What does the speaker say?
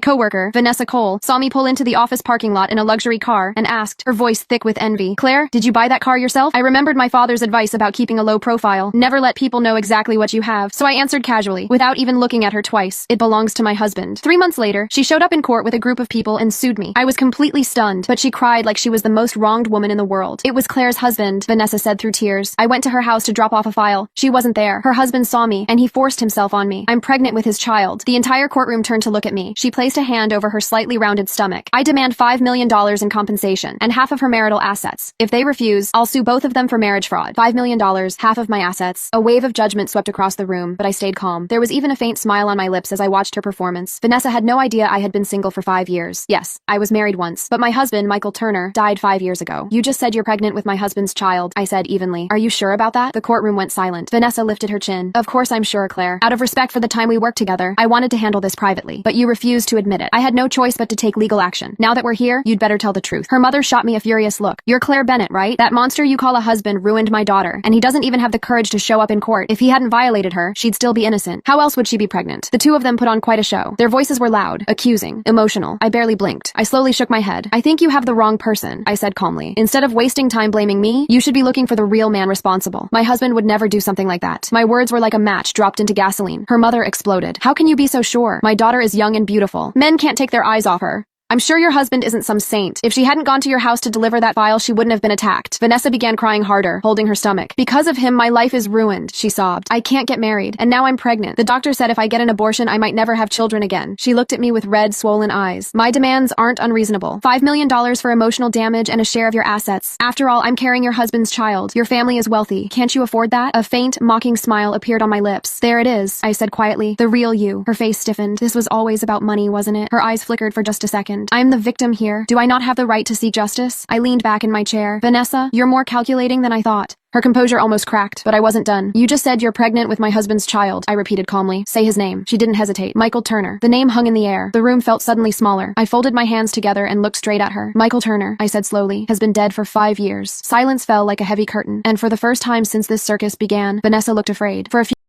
Coworker, Vanessa Cole, saw me pull into the office parking lot in a luxury car and asked, her voice thick with envy, "Claire, did you buy that car yourself?" I remembered my father's advice about keeping a low profile. Never let people know exactly what you have. So I answered casually, without even looking at her twice. "It belongs to my husband." 3 months later, she showed up in court with a group of people and sued me. I was completely stunned, but she cried like she was the most wronged woman in the world. "It was Claire's husband," Vanessa said through tears. "I went to her house to drop off a file. She wasn't there. Her husband saw me, and he forced himself on me. I'm pregnant with his child." The entire courtroom turned to look at me. She placed a hand over her slightly rounded stomach. "I demand $5 million in compensation, and half of her marital assets. If they refuse, I'll sue both of them for marriage fraud. $5 million, half of my assets." A wave of judgment swept across the room, but I stayed calm. There was even a faint smile on my lips as I watched her performance. Vanessa had no idea I had been single for 5 years. Yes, I was married once, but my husband, Michael Turner, died 5 years ago. "You just said you're pregnant with my husband's child," I said evenly. "Are you sure about that?" The courtroom went silent. Vanessa lifted her chin. "Of course I'm sure, Claire. Out of respect for the time we worked together, I wanted to handle this privately, but you refused to admit it. I had no choice but to take legal action. Now that we're here, you'd better tell the truth." Her mother shot me a furious look. "You're Claire Bennett, right? That monster you call a husband ruined my daughter, and he doesn't even have the courage to show up in court. If he hadn't violated her, she'd still be innocent. How else would she be pregnant?" The two of them put on quite a show. Their voices were loud, accusing, emotional. I barely blinked. I slowly shook my head. "I think you have the wrong person," I said calmly. "Instead of wasting time blaming me, you should be looking for the real man responsible. My husband would never do something like that." My words were like a match dropped into gasoline. Her mother exploded. "How can you be so sure? My daughter is young and beautiful. Men can't take their eyes off her. I'm sure your husband isn't some saint. If she hadn't gone to your house to deliver that file, she wouldn't have been attacked." Vanessa began crying harder, holding her stomach. "Because of him, my life is ruined," she sobbed. "I can't get married, and now I'm pregnant. The doctor said if I get an abortion, I might never have children again." She looked at me with red, swollen eyes. "My demands aren't unreasonable. $5 million for emotional damage and a share of your assets. After all, I'm carrying your husband's child. Your family is wealthy. Can't you afford that?" A faint, mocking smile appeared on my lips. "There it is," I said quietly. "The real you." Her face stiffened. "This was always about money, wasn't it?" Her eyes flickered for just a second. "I'm the victim here. Do I not have the right to seek justice?" I leaned back in my chair. "Vanessa, you're more calculating than I thought." Her composure almost cracked, but I wasn't done. "You just said you're pregnant with my husband's child," I repeated calmly. "Say his name." She didn't hesitate. "Michael Turner." The name hung in the air. The room felt suddenly smaller. I folded my hands together and looked straight at her. "Michael Turner," I said slowly, "has been dead for 5 years." Silence fell like a heavy curtain, and for the first time since this circus began, Vanessa looked afraid. For a few